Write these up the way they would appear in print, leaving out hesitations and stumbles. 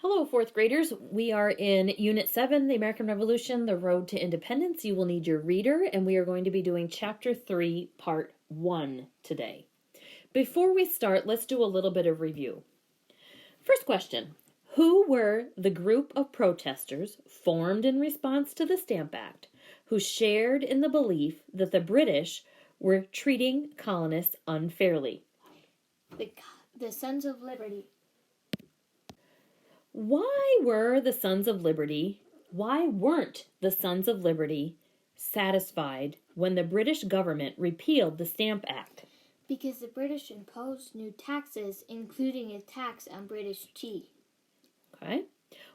Hello, fourth graders. We are in Unit 7, The American Revolution, The Road to Independence. You will need your reader, and we are going to be doing Chapter 3, Part 1 today. Before we start, let's do a little bit of review. First question. Who were the group of protesters formed in response to the Stamp Act who shared in the belief that the British were treating colonists unfairly? The Sons of Liberty. Why weren't the Sons of Liberty satisfied when the British government repealed the Stamp Act? Because the British imposed new taxes, including a tax on British tea. Okay.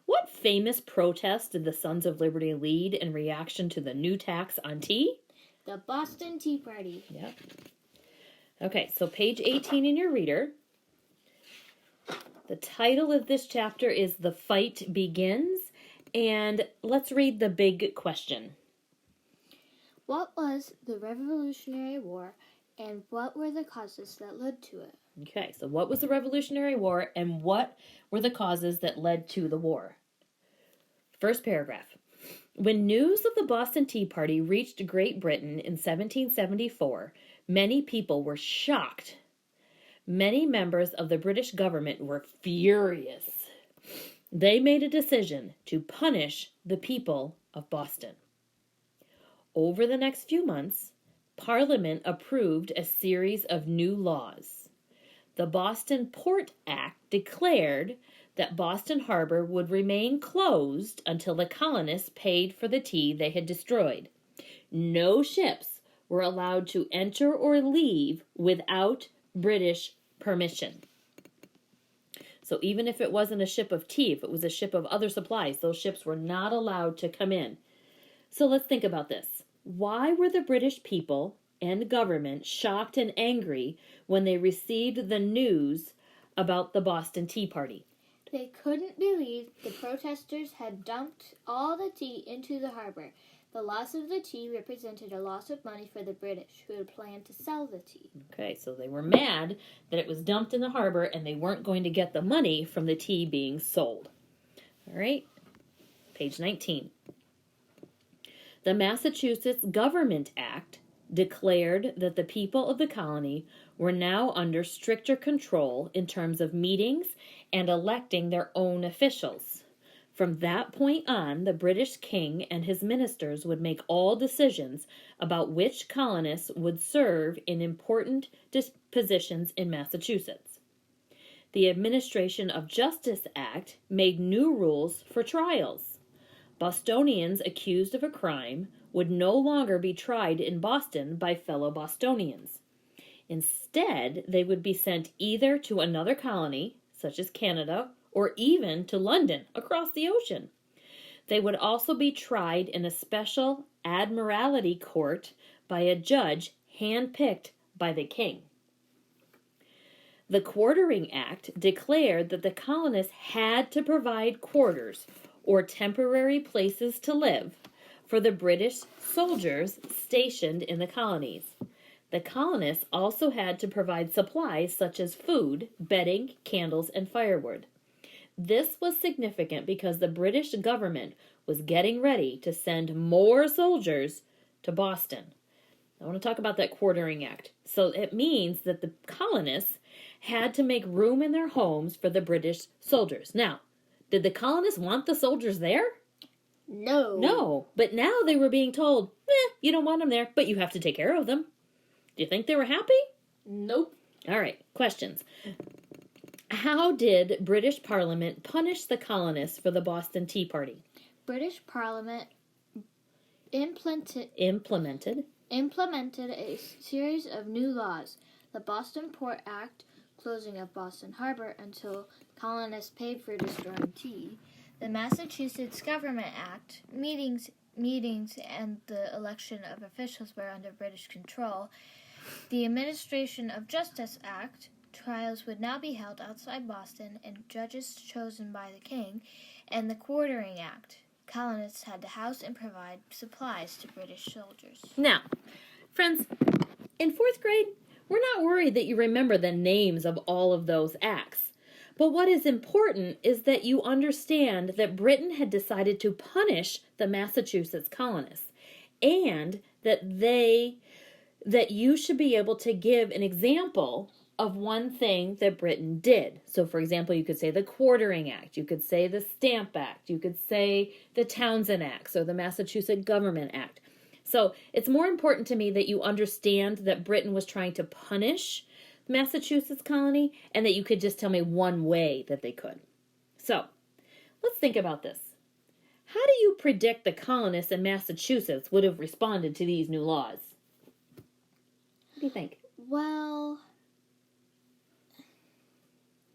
What famous protest did the Sons of Liberty lead in reaction to the new tax on tea? The Boston Tea Party. Yep. Okay, so page 18 in your reader. The title of this chapter is The Fight Begins, and let's read the big question. What was the Revolutionary War, and what were the causes that led to it? Okay, so what was the Revolutionary War, and what were the causes that led to the war? First paragraph. When news of the Boston Tea Party reached Great Britain in 1774, many people were shocked. Many members of the British government were furious. They made a decision to punish the people of Boston. Over the next few months, Parliament approved a series of new laws. The Boston Port Act declared that Boston Harbor would remain closed until the colonists paid for the tea they had destroyed. No ships were allowed to enter or leave without British permission. So even if it wasn't a ship of tea, if it was a ship of other supplies, those ships were not allowed to come in. So let's think about this. Why were the British people and government shocked and angry when they received the news about the Boston Tea Party? They couldn't believe the protesters had dumped all the tea into the harbor. The loss of the tea represented a loss of money for the British, who had planned to sell the tea. Okay, so they were mad that it was dumped in the harbor and they weren't going to get the money from the tea being sold. All right, page 19. The Massachusetts Government Act declared that the people of the colony were now under stricter control in terms of meetings and electing their own officials. From that point on, the British king and his ministers would make all decisions about which colonists would serve in important positions in Massachusetts. The Administration of Justice Act made new rules for trials. Bostonians accused of a crime would no longer be tried in Boston by fellow Bostonians. Instead, they would be sent either to another colony, such as Canada, or even to London, across the ocean. They would also be tried in a special admiralty court by a judge handpicked by the king. The Quartering Act declared that the colonists had to provide quarters or temporary places to live for the British soldiers stationed in the colonies. The colonists also had to provide supplies such as food, bedding, candles, and firewood. This was significant because the British government was getting ready to send more soldiers to Boston. I want to talk about that Quartering Act. So it means that the colonists had to make room in their homes for the British soldiers. Now, did the colonists want the soldiers there? No. But now they were being told, you don't want them there, but you have to take care of them. Do you think they were happy? Nope. All right, questions. How did British Parliament punish the colonists for the Boston Tea Party? British Parliament implemented a series of new laws. The Boston Port Act, closing of Boston Harbor until colonists paid for destroying tea. The Massachusetts Government Act, meetings and the election of officials were under British control. The Administration of Justice Act, trials would now be held outside Boston and judges chosen by the king, and the Quartering Act. Colonists had to house and provide supplies to British soldiers. Now, friends, in fourth grade, we're not worried that you remember the names of all of those acts. But what is important is that you understand that Britain had decided to punish the Massachusetts colonists, and that you should be able to give an example of one thing that Britain did. So, for example, you could say the Quartering Act, you could say the Stamp Act, you could say the Townshend Acts or the Massachusetts Government Act. So it's more important to me that you understand that Britain was trying to punish the Massachusetts colony and that you could just tell me one way that they could. So let's think about this. How do you predict the colonists in Massachusetts would have responded to these new laws? What do you think? Well,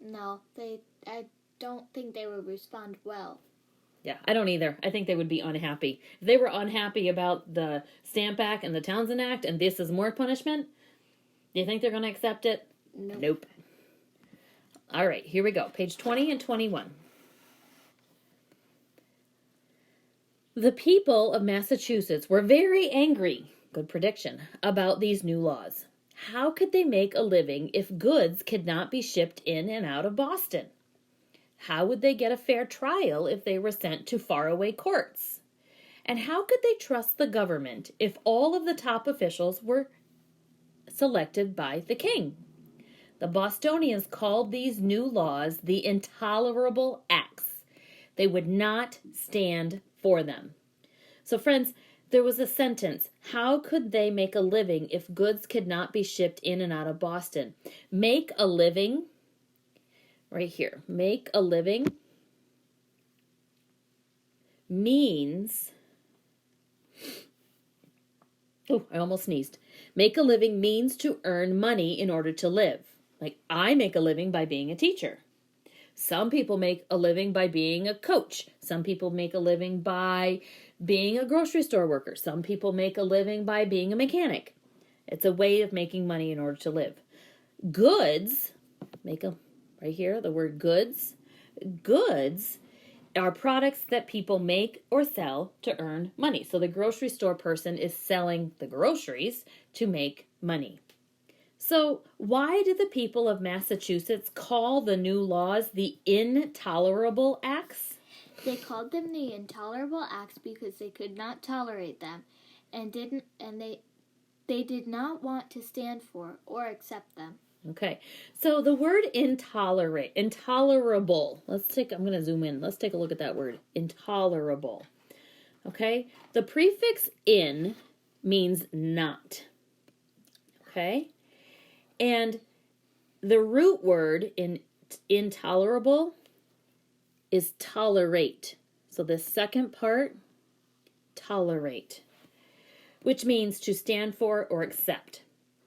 no, I don't think they would respond well. Yeah, I don't either. I think they would be unhappy. If they were unhappy about the Stamp Act and the Townshend Act and this is more punishment, do you think they're going to accept it? Nope. All right, here we go. Page 20 and 21. The people of Massachusetts were very angry, good prediction, about these new laws. How could they make a living if goods could not be shipped in and out of Boston? How would they get a fair trial if they were sent to faraway courts? And how could they trust the government if all of the top officials were selected by the king? The Bostonians called these new laws the Intolerable Acts. They would not stand for them. So, friends, there was a sentence. How could they make a living if goods could not be shipped in and out of Boston? Make a living, right here, make a living means, oh, I almost sneezed. Make a living means to earn money in order to live. Like, I make a living by being a teacher. Some people make a living by being a coach. Some people make a living by being a grocery store worker. Some people make a living by being a mechanic. It's a way of making money in order to live. Goods, right here, the word goods. Goods are products that people make or sell to earn money. So the grocery store person is selling the groceries to make money. So why did the people of Massachusetts call the new laws the Intolerable Acts? They called them the Intolerable Acts because they could not tolerate them and they did not want to stand for or accept them. Okay, so the word intolerable. I'm going to zoom in. Let's take a look at that word, intolerable. Okay, the prefix in means not. Okay, and the root word in intolerable is tolerate. So the second part, tolerate, which means to stand for or accept.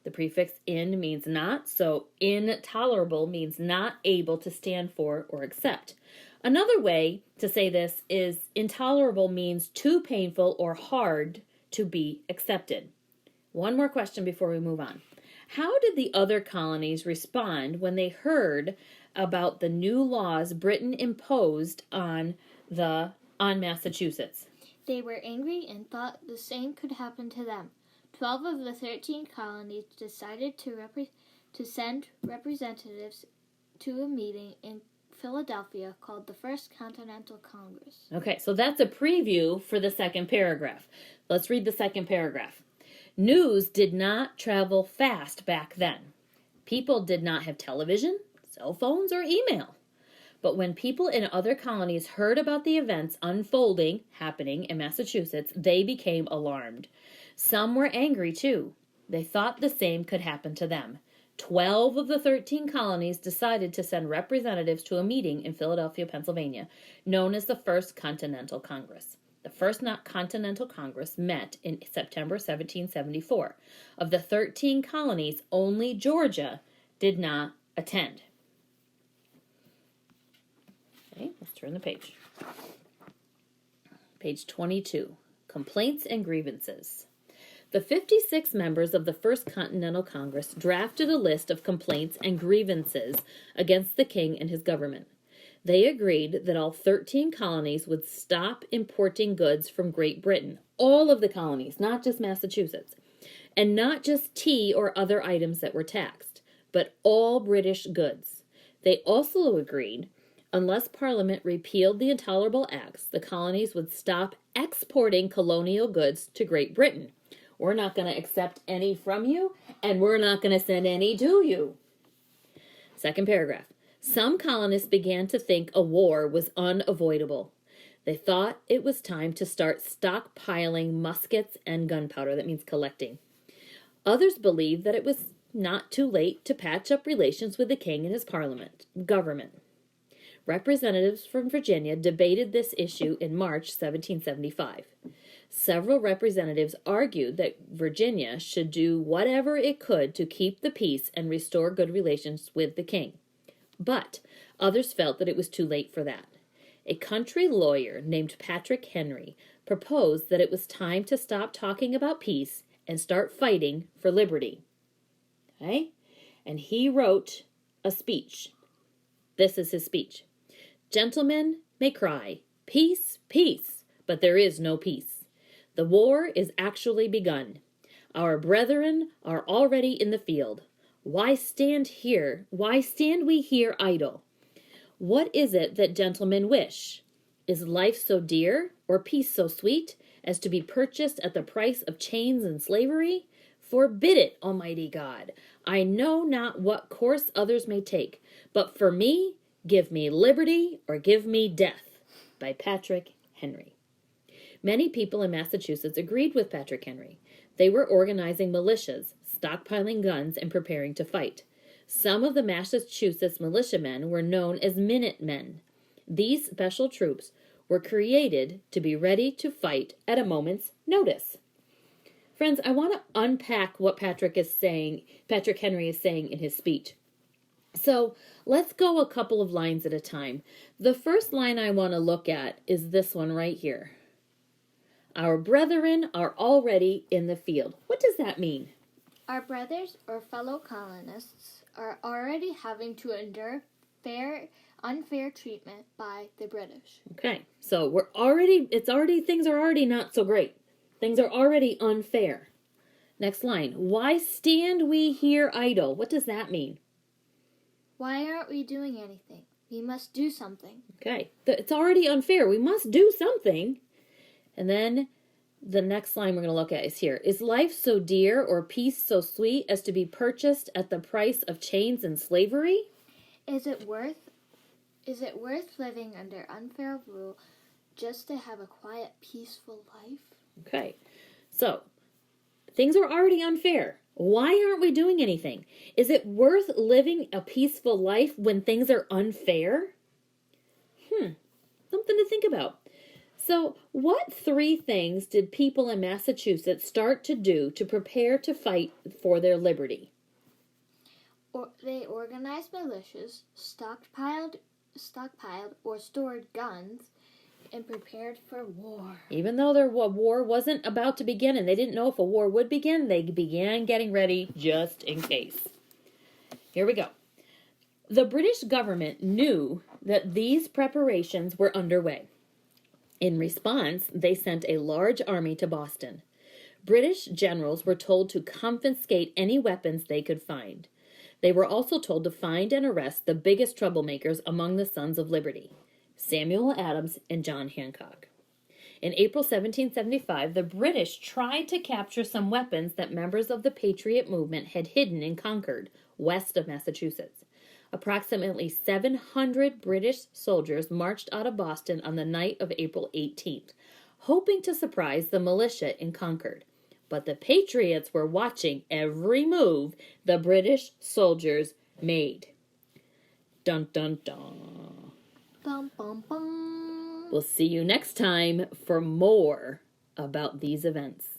The prefix in means not, so intolerable means not able to stand for or accept. Another way to say this is intolerable means too painful or hard to be accepted. One more question before we move on. How did the other colonies respond when they heard about the new laws Britain imposed on Massachusetts? They were angry and thought the same could happen to them. 12 of the 13 colonies decided to send representatives to a meeting in Philadelphia called the First Continental Congress. Okay, so that's a preview for the second paragraph. Let's read the second paragraph. News did not travel fast back then. People did not have television, cell phones, or email. But when people in other colonies heard about the events happening in Massachusetts, they became alarmed. Some were angry too. They thought the same could happen to them. 12 of the 13 colonies decided to send representatives to a meeting in Philadelphia, Pennsylvania, known as the First Continental Congress. The First Continental Congress met in September 1774. Of the 13 colonies, only Georgia did not attend. Okay, let's turn the page. Page 22, Complaints and Grievances. The 56 members of the First Continental Congress drafted a list of complaints and grievances against the king and his government. They agreed that all 13 colonies would stop importing goods from Great Britain, all of the colonies, not just Massachusetts, and not just tea or other items that were taxed, but all British goods. They also agreed, unless Parliament repealed the Intolerable Acts, the colonies would stop exporting colonial goods to Great Britain. We're not going to accept any from you, and we're not going to send any to you. Second paragraph. Some colonists began to think a war was unavoidable. They thought it was time to start stockpiling muskets and gunpowder. That means collecting. Others believed that it was not too late to patch up relations with the king and his government. Representatives from Virginia debated this issue in March 1775. Several representatives argued that Virginia should do whatever it could to keep the peace and restore good relations with the king. But others felt that it was too late for that. A country lawyer named Patrick Henry proposed that it was time to stop talking about peace and start fighting for liberty. Okay? And he wrote a speech. This is his speech. Gentlemen may cry, peace, peace, but there is no peace. The war is actually begun. Our brethren are already in the field. Why stand we here idle? What is it that gentlemen wish? Is life so dear, or peace so sweet, as to be purchased at the price of chains and slavery? Forbid it, Almighty God. I know not what course others may take, but for me, give me liberty or give me death. By Patrick Henry. Many people in Massachusetts agreed with Patrick Henry. They were organizing militias, stockpiling guns, and preparing to fight. Some of the Massachusetts militiamen were known as Minutemen. These special troops were created to be ready to fight at a moment's notice. Friends, I want to unpack what Patrick Henry is saying in his speech. So let's go a couple of lines at a time. The first line I want to look at is this one right here. Our brethren are already in the field. What does that mean? Our brothers or fellow colonists are already having to endure unfair treatment by the British. Okay, so things are already not so great. Things are already unfair. Next line. Why stand we here idle? What does that mean? Why aren't we doing anything? We must do something. Okay, it's already unfair. We must do something. And then the next line we're going to look at is here. Is life so dear or peace so sweet as to be purchased at the price of chains and slavery? Is it worth living under unfair rule just to have a quiet, peaceful life? Okay, so things are already unfair. Why aren't we doing anything? Is it worth living a peaceful life when things are unfair? Something to think about. So, what 3 things did people in Massachusetts start to do to prepare to fight for their liberty? They organized militias, stockpiled or stored guns, and prepared for war. Even though their war wasn't about to begin and they didn't know if a war would begin, they began getting ready just in case. Here we go. The British government knew that these preparations were underway. In response, they sent a large army to Boston. British generals were told to confiscate any weapons they could find. They were also told to find and arrest the biggest troublemakers among the Sons of Liberty, Samuel Adams and John Hancock. In April 1775, the British tried to capture some weapons that members of the Patriot movement had hidden in Concord, west of Massachusetts. Approximately 700 British soldiers marched out of Boston on the night of April 18th, hoping to surprise the militia in Concord. But the Patriots were watching every move the British soldiers made. Dun, dun, dun. Bum, bum, bum. We'll see you next time for more about these events.